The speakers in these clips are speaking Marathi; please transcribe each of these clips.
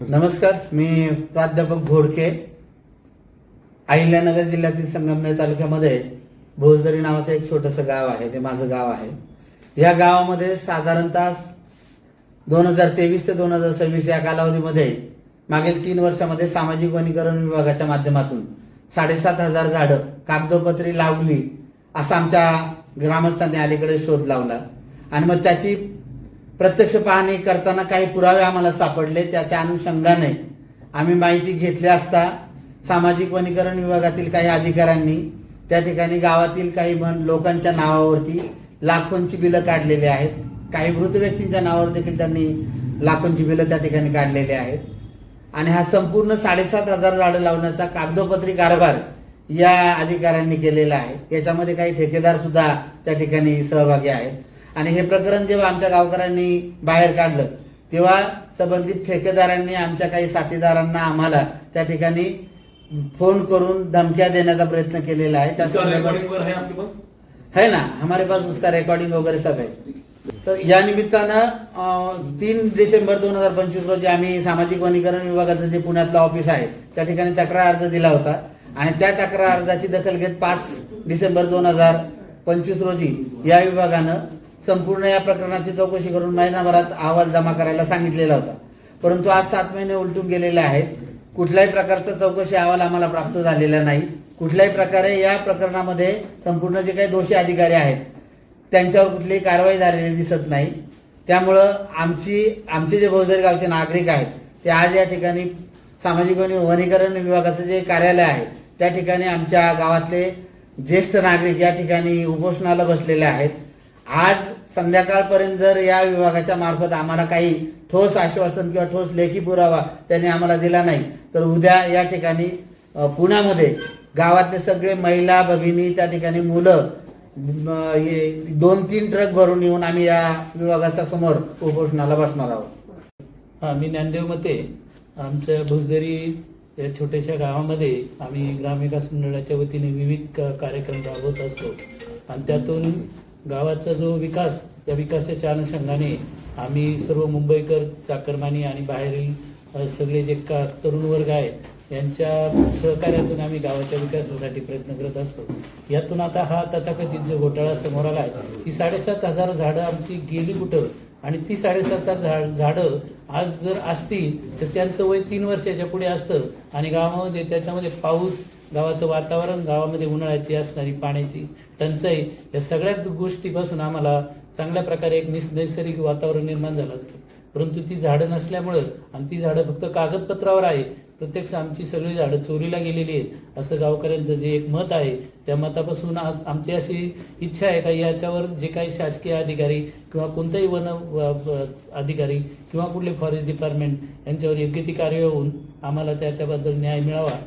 नमस्कार, मी प्राध्यापक घोडके. अहिल्यानगर जिल्ह्यातील संगमनेर तालुक्यामध्ये भोसदरी नावाचं एक छोटंसं गाव आहे, ते माझं गाव आहे. या गावामध्ये साधारणतः 2023 ते 2026 या कालावधीमध्ये मागील 3 वर्षामध्ये सामाजिक वनीकरण विभागाच्या माध्यमातून 7,500 झाडं कागदोपत्री लावली असा आमच्या ग्रामस्थांनी अलीकडे शोध लावला. आणि मग त्याची प्रत्यक्ष पाहणी करताना काही पुरावे आम्हाला सापडले. त्याच्या अनुषंगाने आम्ही माहिती घेतली असता सामाजिक वनीकरण विभागातील काही अधिकाऱ्यांनी त्या ठिकाणी गावातील काही लोकांच्या नावावरती लाखोंची बिलं काढलेली आहेत. काही मृत व्यक्तींच्या नावावर देखील त्यांनी लाखोंची बिलं त्या ठिकाणी काढलेली आहेत. आणि हा संपूर्ण 7,500 झाडं लावण्याचा कागदोपत्री कारभार या अधिकाऱ्यांनी केलेला आहे. याच्यामध्ये काही ठेकेदार सुद्धा त्या ठिकाणी सहभागी आहेत. आणि हे प्रकरण जेव्हा आमच्या गावकऱ्यांनी बाहेर काढलं तेव्हा संबंधित ठेकेदारांनी आमच्या काही साथीदारांना आम्हाला त्या ठिकाणी फोन करून धमक्या देण्याचा प्रयत्न केलेला आहे. है ना, हमारे पास उसका रेकॉर्डिंग वगैरे सब है. तर या निमित्तानं 3 डिसेंबर 2025 रोजी आम्ही सामाजिक वनीकरण विभागाचं जे पुण्यातलं ऑफिस आहे त्या ठिकाणी तक्रार अर्ज दिला होता. आणि त्या तक्रार अर्जाची दखल घेत 5 डिसेंबर 2025 रोजी या विभागानं संपूर्ण या प्रकरणाची चौकशी करून महिनाभरात अहवाल जमा करायला सांगितलेला होता. परंतु आज 7 महिने उलटून गेलेले आहेत. कुठल्याही प्रकारचा चौकशी अहवाल आम्हाला प्राप्त झालेला नाही. कुठल्याही प्रकारे या प्रकरणामध्ये संपूर्ण जे काही दोषी अधिकारी आहेत त्यांच्यावर कुठलीही कारवाई झालेली दिसत नाही. त्यामुळं आमचे जे भोसदरी गावचे नागरिक आहेत ते आज या ठिकाणी सामाजिक वनीकरण विभागाचं जे कार्यालय आहे त्या ठिकाणी आमच्या गावातले ज्येष्ठ नागरिक या ठिकाणी उपोषणाला बसलेले आहेत. आज संध्याकाळपर्यंत जर या विभागाच्या मार्फत आम्हाला काही ठोस आश्वासन किंवा ठोस लेखी पुरावा त्यांनी आम्हाला दिला नाही तर उद्या या ठिकाणी पुण्यामध्ये गावातले सगळे महिला भगिनी त्या ठिकाणी मुलं 2-3 ट्रक भरून येऊन आम्ही या विभागाच्या समोर उपोषणाला बसणार आहोत. मी ज्ञानदेव मते. आमच्या भोसदरी या छोट्याशा गावामध्ये आम्ही ग्रामविकास मंडळाच्या वतीने विविध कार्यक्रम राबवत असतो. आणि त्यातून गावाचा जो विकास, या विकासाच्या अनुषंगाने आम्ही सर्व मुंबईकर, चाकरमानी आणि बाहेरील सगळे जे तरुण वर्ग आहे यांच्या सहकार्यातून आम्ही गावाच्या विकासासाठी प्रयत्न करत असतो. यातून आता हा तथाकथित जो घोटाळा समोर आला आहे, ही 7,500 झाडं आमची गेली कुठं. आणि ती 7,500 झाडं आज जर असतील तर त्यांचं वय 3 वर्षाच्या पुढे असतं. आणि गावामध्ये त्याच्यामध्ये पाऊस, गावाचं वातावरण, गावामध्ये उन्हाळ्याची असणारी पाण्याची टंचाई, या सगळ्या गोष्टीपासून आम्हाला चांगल्या प्रकारे एक नैसर्गिक वातावरण निर्माण झालं असतं. परंतु ती झाडं नसल्यामुळं, आणि ती झाडं फक्त कागदपत्रावर आहे, प्रत्यक्ष आमची सगळी झाडं चोरीला गेलेली आहेत असं गावकऱ्यांचं जे एक मत आहे, त्या मतापासून आज आमची अशी इच्छा आहे का याच्यावर जे काही शासकीय अधिकारी किंवा कोणताही वन अधिकारी किंवा कुठले फॉरेस्ट डिपार्टमेंट यांच्यावर योग्य ती कार्यवाही होऊन आम्हाला त्याच्याबद्दल न्याय मिळावा.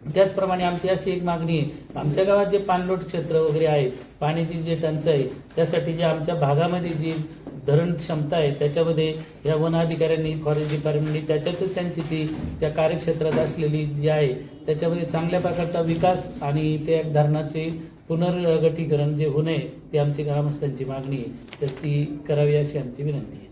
त्याचप्रमाणे आमची अशी एक मागणी आहे, आमच्या गावात जे पाणलोट क्षेत्र वगैरे आहे, पाण्याची जी टंचाई, त्यासाठी जे आमच्या भागामध्ये जी धरण क्षमता आहे त्याच्यामध्ये या वन अधिकाऱ्यांनी, फॉरेस्ट डिपार्टमेंटनी त्याच्यातच त्यांची ती त्या कार्यक्षेत्रात असलेली जी आहे त्याच्यामध्ये चांगल्या प्रकारचा विकास आणि त्या धरणाचे पुनर्गठीकरण जे होणे ते आमची ग्रामस्थांची मागणी आहे, तर ती करावी अशी आमची विनंती आहे.